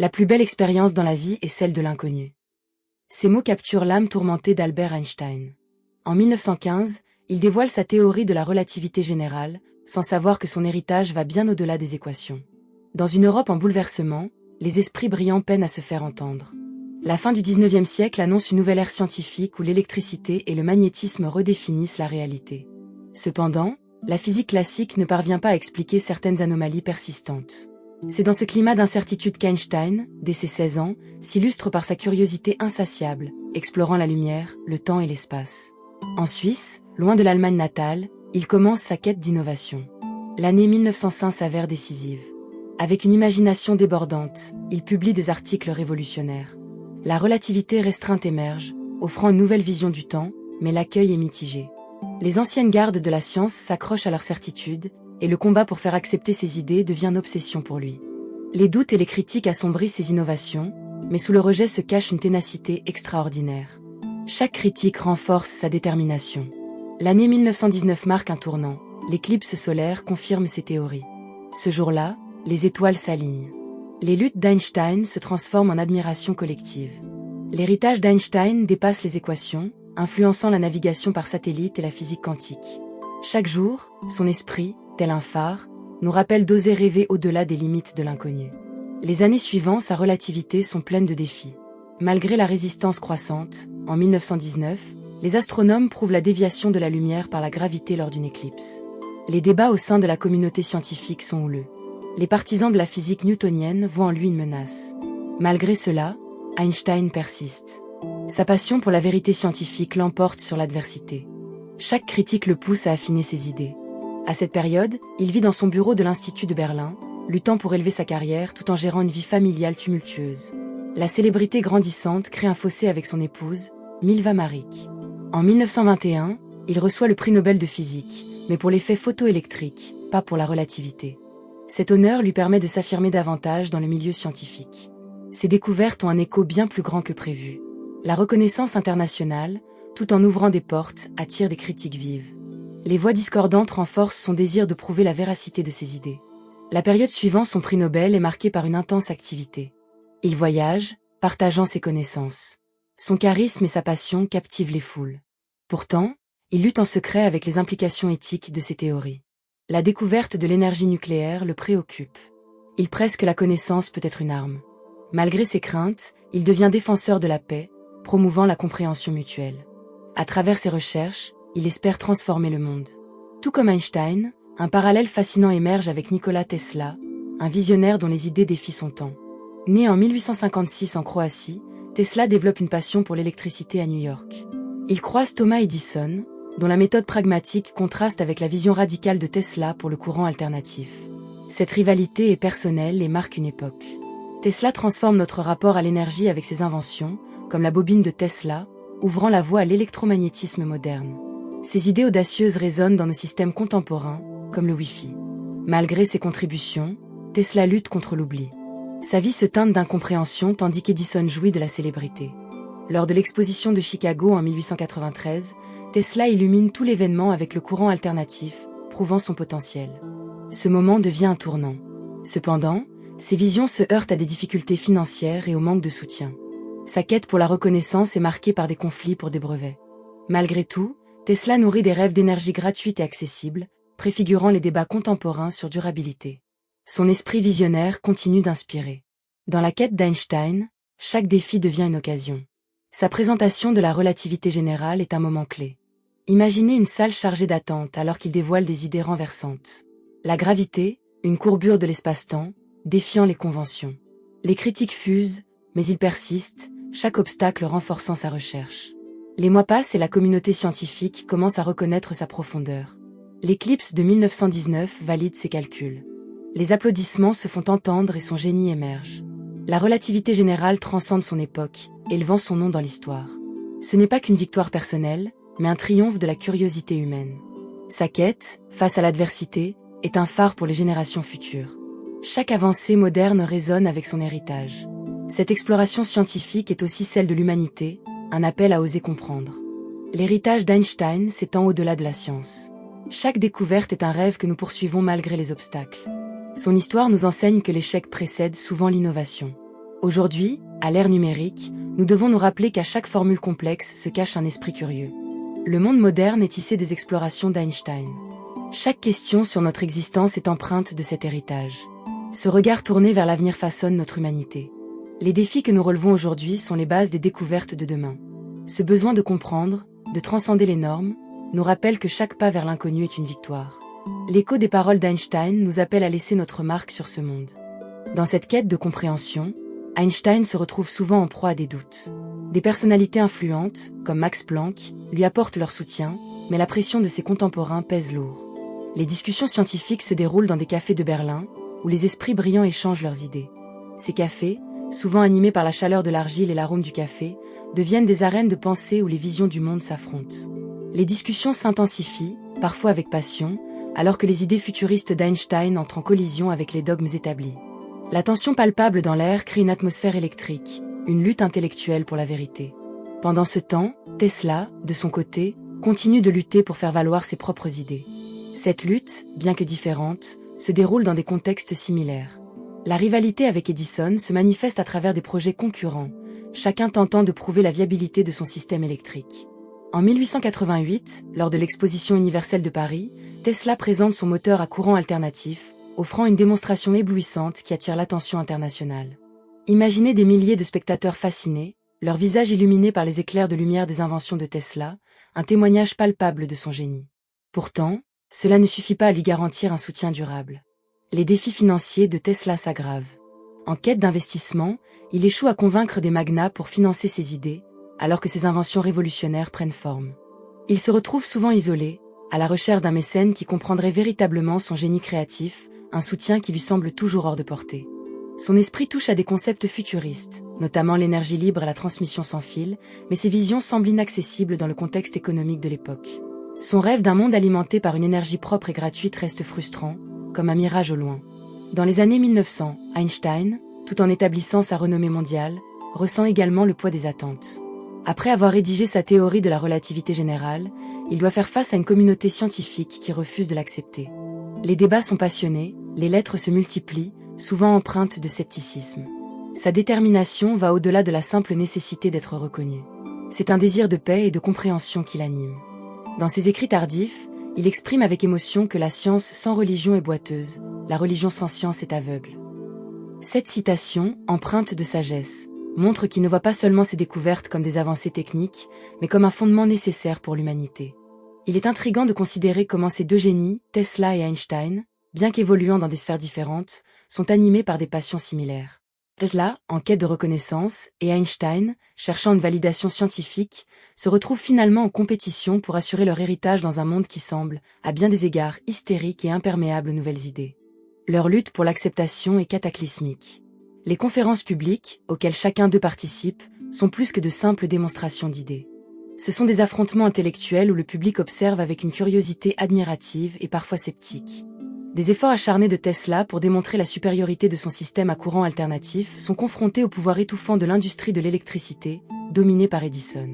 La plus belle expérience dans la vie est celle de l'inconnu. Ces mots capturent l'âme tourmentée d'Albert Einstein. En 1915, il dévoile sa théorie de la relativité générale, sans savoir que son héritage va bien au-delà des équations. Dans une Europe en bouleversement, les esprits brillants peinent à se faire entendre. La fin du XIXe siècle annonce une nouvelle ère scientifique où l'électricité et le magnétisme redéfinissent la réalité. Cependant, la physique classique ne parvient pas à expliquer certaines anomalies persistantes. C'est dans ce climat d'incertitude qu'Einstein, dès ses 16 ans, s'illustre par sa curiosité insatiable, explorant la lumière, le temps et l'espace. En Suisse, loin de l'Allemagne natale, il commence sa quête d'innovation. L'année 1905 s'avère décisive. Avec une imagination débordante, il publie des articles révolutionnaires. La relativité restreinte émerge, offrant une nouvelle vision du temps, mais l'accueil est mitigé. Les anciennes gardes de la science s'accrochent à leurs certitudes, et le combat pour faire accepter ses idées devient une obsession pour lui. Les doutes et les critiques assombrissent ses innovations, mais sous le rejet se cache une ténacité extraordinaire. Chaque critique renforce sa détermination. L'année 1919 marque un tournant, l'éclipse solaire confirme ses théories. Ce jour-là, les étoiles s'alignent. Les luttes d'Einstein se transforment en admiration collective. L'héritage d'Einstein dépasse les équations, influençant la navigation par satellite et la physique quantique. Chaque jour, son esprit, tel un phare, nous rappelle d'oser rêver au-delà des limites de l'inconnu. Les années suivantes, sa relativité sont pleines de défis. Malgré la résistance croissante, en 1919, les astronomes prouvent la déviation de la lumière par la gravité lors d'une éclipse. Les débats au sein de la communauté scientifique sont houleux. Les partisans de la physique newtonienne voient en lui une menace. Malgré cela, Einstein persiste. Sa passion pour la vérité scientifique l'emporte sur l'adversité. Chaque critique le pousse à affiner ses idées. À cette période, il vit dans son bureau de l'Institut de Berlin, luttant pour élever sa carrière tout en gérant une vie familiale tumultueuse. La célébrité grandissante crée un fossé avec son épouse, Milva Maric. En 1921, il reçoit le prix Nobel de physique, mais pour l'effet photoélectrique, pas pour la relativité. Cet honneur lui permet de s'affirmer davantage dans le milieu scientifique. Ses découvertes ont un écho bien plus grand que prévu. La reconnaissance internationale, tout en ouvrant des portes, attire des critiques vives. Les voix discordantes renforcent son désir de prouver la véracité de ses idées. La période suivant son prix Nobel est marquée par une intense activité. Il voyage, partageant ses connaissances. Son charisme et sa passion captivent les foules. Pourtant, il lutte en secret avec les implications éthiques de ses théories. La découverte de l'énergie nucléaire le préoccupe. Il presse que la connaissance peut être une arme. Malgré ses craintes, il devient défenseur de la paix, promouvant la compréhension mutuelle. À travers ses recherches, il espère transformer le monde. Tout comme Einstein, un parallèle fascinant émerge avec Nikola Tesla, un visionnaire dont les idées défient son temps. Né en 1856 en Croatie, Tesla développe une passion pour l'électricité à New York. Il croise Thomas Edison, dont la méthode pragmatique contraste avec la vision radicale de Tesla pour le courant alternatif. Cette rivalité est personnelle et marque une époque. Tesla transforme notre rapport à l'énergie avec ses inventions, comme la bobine de Tesla, ouvrant la voie à l'électromagnétisme moderne. Ses idées audacieuses résonnent dans nos systèmes contemporains, comme le Wi-Fi. Malgré ses contributions, Tesla lutte contre l'oubli. Sa vie se teinte d'incompréhension tandis qu'Edison jouit de la célébrité. Lors de l'exposition de Chicago en 1893, Tesla illumine tout l'événement avec le courant alternatif, prouvant son potentiel. Ce moment devient un tournant. Cependant, ses visions se heurtent à des difficultés financières et au manque de soutien. Sa quête pour la reconnaissance est marquée par des conflits pour des brevets. Malgré tout, Tesla nourrit des rêves d'énergie gratuite et accessible, préfigurant les débats contemporains sur durabilité. Son esprit visionnaire continue d'inspirer. Dans la quête d'Einstein, chaque défi devient une occasion. Sa présentation de la relativité générale est un moment clé. Imaginez une salle chargée d'attente alors qu'il dévoile des idées renversantes. La gravité, une courbure de l'espace-temps, défiant les conventions. Les critiques fusent, mais il persiste, chaque obstacle renforçant sa recherche. Les mois passent et la communauté scientifique commence à reconnaître sa profondeur. L'éclipse de 1919 valide ses calculs. Les applaudissements se font entendre et son génie émerge. La relativité générale transcende son époque, élevant son nom dans l'histoire. Ce n'est pas qu'une victoire personnelle, mais un triomphe de la curiosité humaine. Sa quête, face à l'adversité, est un phare pour les générations futures. Chaque avancée moderne résonne avec son héritage. Cette exploration scientifique est aussi celle de l'humanité, un appel à oser comprendre. L'héritage d'Einstein s'étend au-delà de la science. Chaque découverte est un rêve que nous poursuivons malgré les obstacles. Son histoire nous enseigne que l'échec précède souvent l'innovation. Aujourd'hui, à l'ère numérique, nous devons nous rappeler qu'à chaque formule complexe se cache un esprit curieux. Le monde moderne est tissé des explorations d'Einstein. Chaque question sur notre existence est empreinte de cet héritage. Ce regard tourné vers l'avenir façonne notre humanité. Les défis que nous relevons aujourd'hui sont les bases des découvertes de demain. Ce besoin de comprendre, de transcender les normes, nous rappelle que chaque pas vers l'inconnu est une victoire. L'écho des paroles d'Einstein nous appelle à laisser notre marque sur ce monde. Dans cette quête de compréhension, Einstein se retrouve souvent en proie à des doutes. Des personnalités influentes, comme Max Planck, lui apportent leur soutien, mais la pression de ses contemporains pèse lourd. Les discussions scientifiques se déroulent dans des cafés de Berlin, où les esprits brillants échangent leurs idées. Ces cafés, souvent animés par la chaleur de l'argile et l'arôme du café, deviennent des arènes de pensée où les visions du monde s'affrontent. Les discussions s'intensifient, parfois avec passion, alors que les idées futuristes d'Einstein entrent en collision avec les dogmes établis. La tension palpable dans l'air crée une atmosphère électrique, une lutte intellectuelle pour la vérité. Pendant ce temps, Tesla, de son côté, continue de lutter pour faire valoir ses propres idées. Cette lutte, bien que différente, se déroule dans des contextes similaires. La rivalité avec Edison se manifeste à travers des projets concurrents, chacun tentant de prouver la viabilité de son système électrique. En 1888, lors de l'Exposition universelle de Paris, Tesla présente son moteur à courant alternatif, offrant une démonstration éblouissante qui attire l'attention internationale. Imaginez des milliers de spectateurs fascinés, leurs visages illuminés par les éclairs de lumière des inventions de Tesla, un témoignage palpable de son génie. Pourtant, cela ne suffit pas à lui garantir un soutien durable. Les défis financiers de Tesla s'aggravent. En quête d'investissement, il échoue à convaincre des magnats pour financer ses idées, alors que ses inventions révolutionnaires prennent forme. Il se retrouve souvent isolé, à la recherche d'un mécène qui comprendrait véritablement son génie créatif, un soutien qui lui semble toujours hors de portée. Son esprit touche à des concepts futuristes, notamment l'énergie libre et la transmission sans fil, mais ses visions semblent inaccessibles dans le contexte économique de l'époque. Son rêve d'un monde alimenté par une énergie propre et gratuite reste frustrant, comme un mirage au loin. Dans les années 1900, Einstein, tout en établissant sa renommée mondiale, ressent également le poids des attentes. Après avoir rédigé sa théorie de la relativité générale, il doit faire face à une communauté scientifique qui refuse de l'accepter. Les débats sont passionnés, les lettres se multiplient, souvent empreintes de scepticisme. Sa détermination va au-delà de la simple nécessité d'être reconnu. C'est un désir de paix et de compréhension qui l'anime. Dans ses écrits tardifs, il exprime avec émotion que la science sans religion est boiteuse, la religion sans science est aveugle. Cette citation, empreinte de sagesse, montre qu'il ne voit pas seulement ses découvertes comme des avancées techniques, mais comme un fondement nécessaire pour l'humanité. Il est intriguant de considérer comment ces deux génies, Tesla et Einstein, bien qu'évoluant dans des sphères différentes, sont animés par des passions similaires. Tesla, en quête de reconnaissance, et Einstein, cherchant une validation scientifique, se retrouvent finalement en compétition pour assurer leur héritage dans un monde qui semble, à bien des égards, hystérique et imperméable aux nouvelles idées. Leur lutte pour l'acceptation est cataclysmique. Les conférences publiques, auxquelles chacun d'eux participe, sont plus que de simples démonstrations d'idées. Ce sont des affrontements intellectuels où le public observe avec une curiosité admirative et parfois sceptique. Des efforts acharnés de Tesla pour démontrer la supériorité de son système à courant alternatif sont confrontés au pouvoir étouffant de l'industrie de l'électricité, dominée par Edison.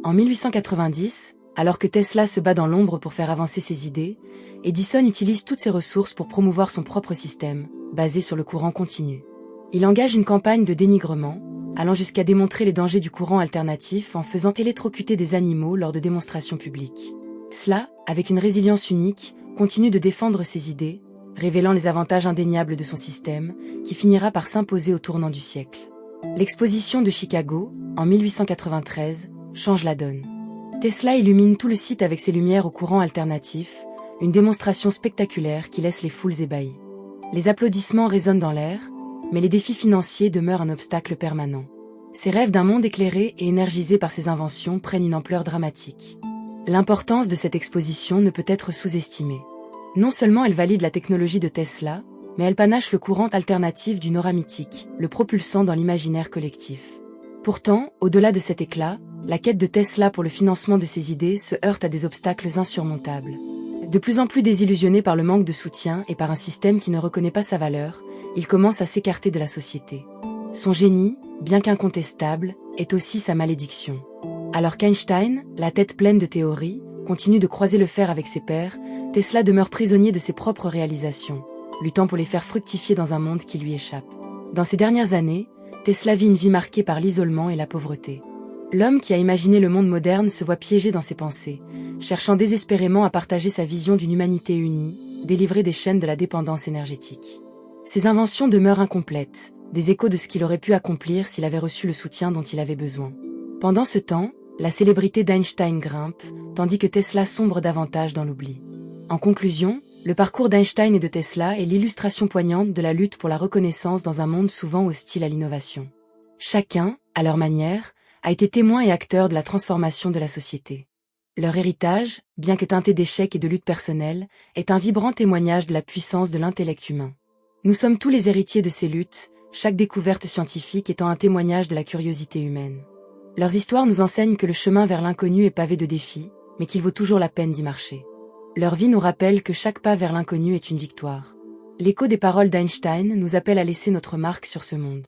En 1890, alors que Tesla se bat dans l'ombre pour faire avancer ses idées, Edison utilise toutes ses ressources pour promouvoir son propre système, basé sur le courant continu. Il engage une campagne de dénigrement, allant jusqu'à démontrer les dangers du courant alternatif en faisant électrocuter des animaux lors de démonstrations publiques. Cela, avec une résilience unique, continue de défendre ses idées, révélant les avantages indéniables de son système, qui finira par s'imposer au tournant du siècle. L'exposition de Chicago, en 1893, change la donne. Tesla illumine tout le site avec ses lumières au courant alternatif, une démonstration spectaculaire qui laisse les foules ébahies. Les applaudissements résonnent dans l'air, mais les défis financiers demeurent un obstacle permanent. Ses rêves d'un monde éclairé et énergisé par ses inventions prennent une ampleur dramatique. L'importance de cette exposition ne peut être sous-estimée. Non seulement elle valide la technologie de Tesla, mais elle panache le courant alternatif d'une aura mythique, le propulsant dans l'imaginaire collectif. Pourtant, au-delà de cet éclat, la quête de Tesla pour le financement de ses idées se heurte à des obstacles insurmontables. De plus en plus désillusionné par le manque de soutien et par un système qui ne reconnaît pas sa valeur, il commence à s'écarter de la société. Son génie, bien qu'incontestable, est aussi sa malédiction. Alors qu'Einstein, la tête pleine de théories, continue de croiser le fer avec ses pairs, Tesla demeure prisonnier de ses propres réalisations, luttant pour les faire fructifier dans un monde qui lui échappe. Dans ces dernières années, Tesla vit une vie marquée par l'isolement et la pauvreté. L'homme qui a imaginé le monde moderne se voit piégé dans ses pensées, cherchant désespérément à partager sa vision d'une humanité unie, délivrée des chaînes de la dépendance énergétique. Ses inventions demeurent incomplètes, des échos de ce qu'il aurait pu accomplir s'il avait reçu le soutien dont il avait besoin. Pendant ce temps, la célébrité d'Einstein grimpe, tandis que Tesla sombre davantage dans l'oubli. En conclusion, le parcours d'Einstein et de Tesla est l'illustration poignante de la lutte pour la reconnaissance dans un monde souvent hostile à l'innovation. Chacun, à leur manière, a été témoin et acteur de la transformation de la société. Leur héritage, bien que teinté d'échecs et de luttes personnelles, est un vibrant témoignage de la puissance de l'intellect humain. Nous sommes tous les héritiers de ces luttes, chaque découverte scientifique étant un témoignage de la curiosité humaine. Leurs histoires nous enseignent que le chemin vers l'inconnu est pavé de défis, mais qu'il vaut toujours la peine d'y marcher. Leur vie nous rappelle que chaque pas vers l'inconnu est une victoire. L'écho des paroles d'Einstein nous appelle à laisser notre marque sur ce monde.